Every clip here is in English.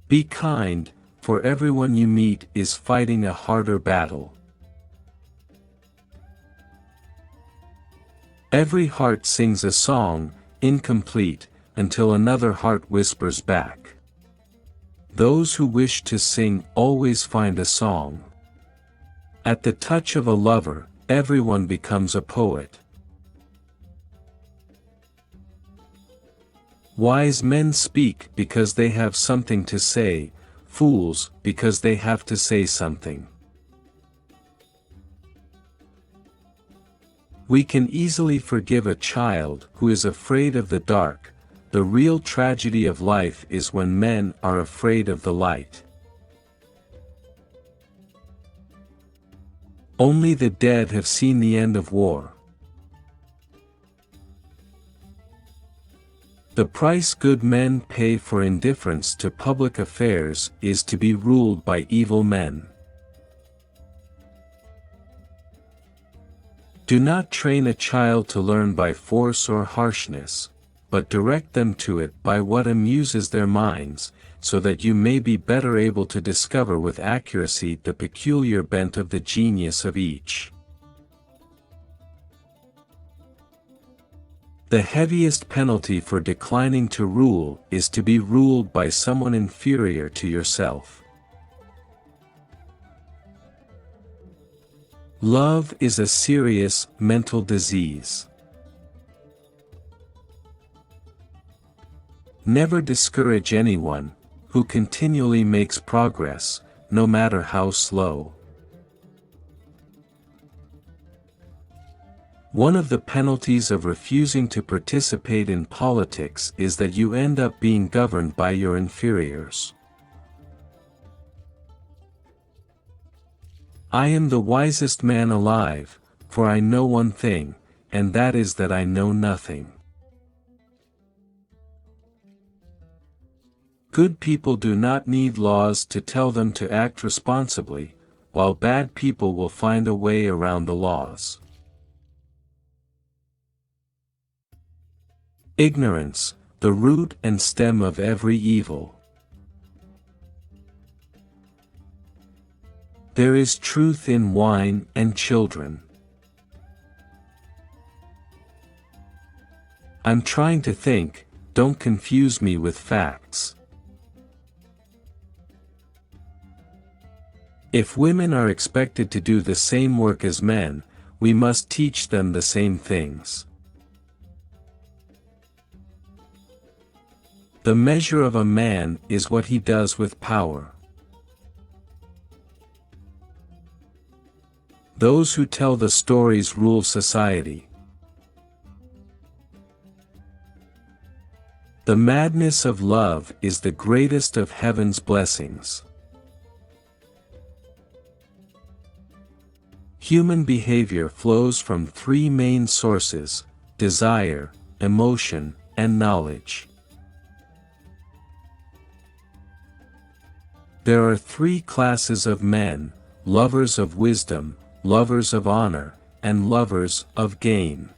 Be kind, for everyone you meet is fighting a harder battle. Every heart sings a song, incomplete, until another heart whispers back. Those who wish to sing always find a song. At the touch of a lover, everyone becomes a poet. Wise men speak because they have something to say, fools because they have to say something. We can easily forgive a child who is afraid of the dark. The real tragedy of life is when men are afraid of the light. Only the dead have seen the end of war. The price good men pay for indifference to public affairs is to be ruled by evil men. Do not train a child to learn by force or harshness, but direct them to it by what amuses their minds, so that you may be better able to discover with accuracy the peculiar bent of the genius of each. The heaviest penalty for declining to rule is to be ruled by someone inferior to yourself. Love is a serious mental disease. Never discourage anyone who continually makes progress, no matter how slow. One of the penalties of refusing to participate in politics is that you end up being governed by your inferiors. I am the wisest man alive, for I know one thing, and that is that I know nothing. Good people do not need laws to tell them to act responsibly, while bad people will find a way around the laws. Ignorance, the root and stem of every evil. There is truth in wine and children. I'm trying to think, don't confuse me with facts. If women are expected to do the same work as men, we must teach them the same things. The measure of a man is what he does with power. Those who tell the stories rule society. The madness of love is the greatest of heaven's blessings. Human behavior flows from three main sources: desire, emotion, and knowledge. There are three classes of men: lovers of wisdom, lovers of honor, and lovers of gain.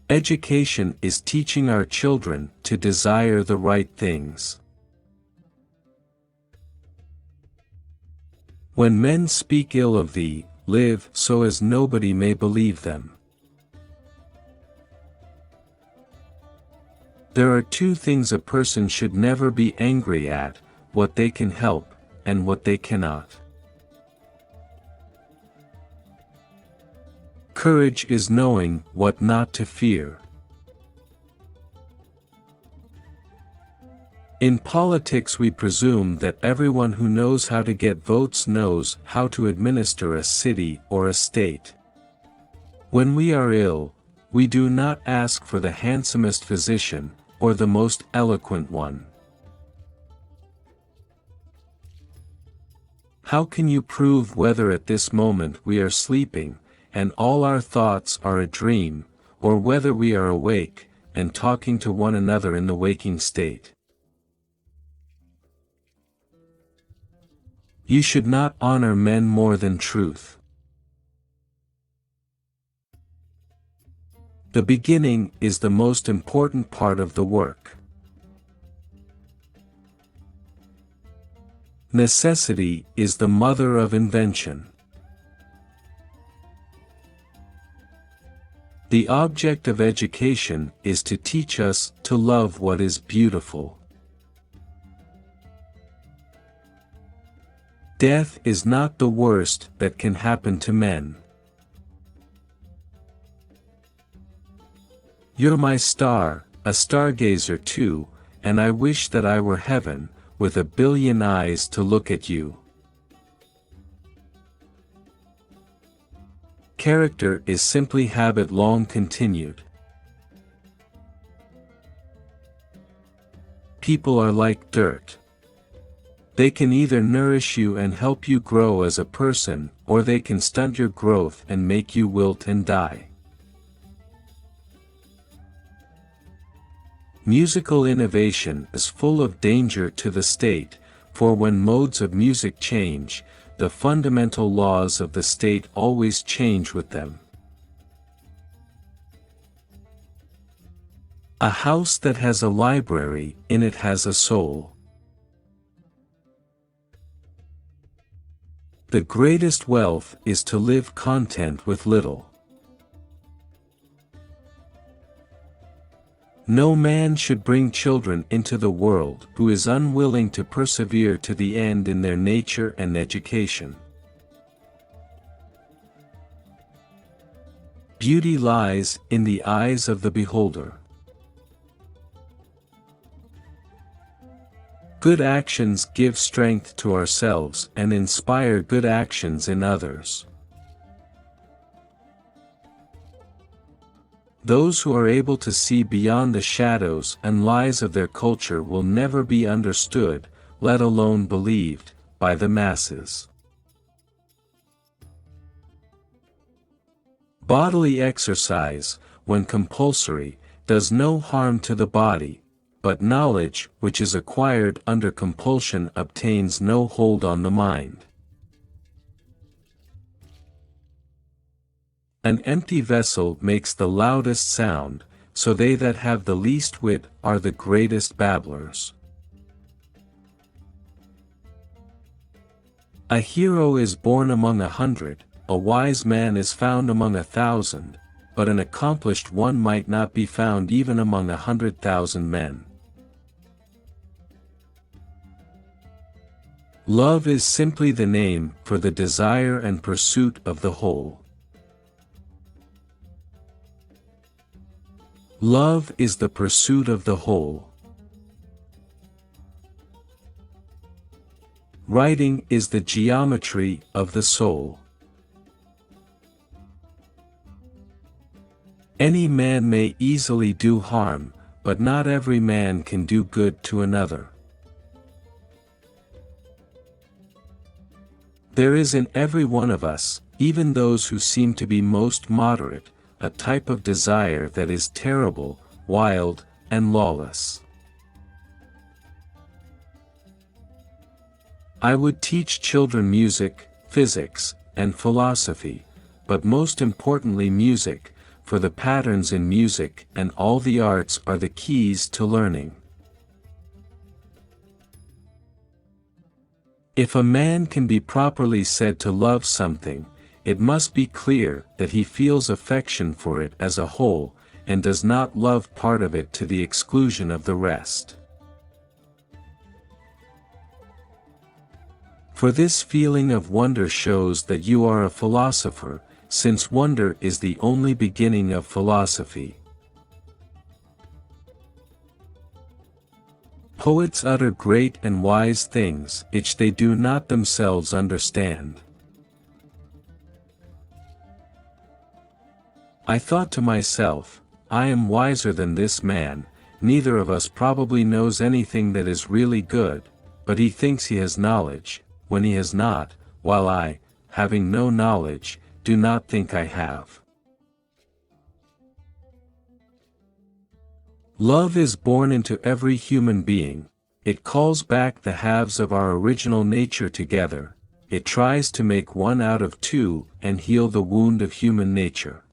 Education is teaching our children to desire the right things. When men speak ill of thee, live so as nobody may believe them. There are two things a person should never be angry at: what they can help, and what they cannot. Courage is knowing what not to fear. In politics we presume that everyone who knows how to get votes knows how to administer a city or a state. When we are ill, we do not ask for the handsomest physician, or the most eloquent one. How can you prove whether at this moment we are sleeping, and all our thoughts are a dream, or whether we are awake, and talking to one another in the waking state? You should not honor men more than truth. The beginning is the most important part of the work. Necessity is the mother of invention. The object of education is to teach us to love what is beautiful. Death is not the worst that can happen to men. You're my star, a stargazer too, and I wish that I were heaven, with a billion eyes to look at you. Character is simply habit long continued. People are like dirt. They can either nourish you and help you grow as a person, or they can stunt your growth and make you wilt and die. Musical innovation is full of danger to the state, for when modes of music change, the fundamental laws of the state always change with them. A house that has a library in it has a soul. The greatest wealth is to live content with little. No man should bring children into the world who is unwilling to persevere to the end in their nature and education. Beauty lies in the eyes of the beholder. Good actions give strength to ourselves and inspire good actions in others. Those who are able to see beyond the shadows and lies of their culture will never be understood, let alone believed, by the masses. Bodily exercise, when compulsory, does no harm to the body, but knowledge which is acquired under compulsion obtains no hold on the mind. An empty vessel makes the loudest sound, so they that have the least wit are the greatest babblers. A hero is born among 100, a wise man is found among 1,000, but an accomplished one might not be found even among 100,000 men. Love is simply the name for the desire and pursuit of the whole. Love is the pursuit of the whole. Writing is the geometry of the soul. Any man may easily do harm, but not every man can do good to another. There is in every one of us, even those who seem to be most moderate, a type of desire that is terrible, wild, and lawless. I would teach children music, physics, and philosophy, but most importantly music, for the patterns in music and all the arts are the keys to learning. If a man can be properly said to love something, it must be clear that he feels affection for it as a whole, and does not love part of it to the exclusion of the rest. For this feeling of wonder shows that you are a philosopher, since wonder is the only beginning of philosophy. Poets utter great and wise things which they do not themselves understand. I thought to myself, I am wiser than this man, neither of us probably knows anything that is really good, but he thinks he has knowledge, when he has not, while I, having no knowledge, do not think I have. Love is born into every human being, it calls back the halves of our original nature together, it tries to make one out of two and heal the wound of human nature.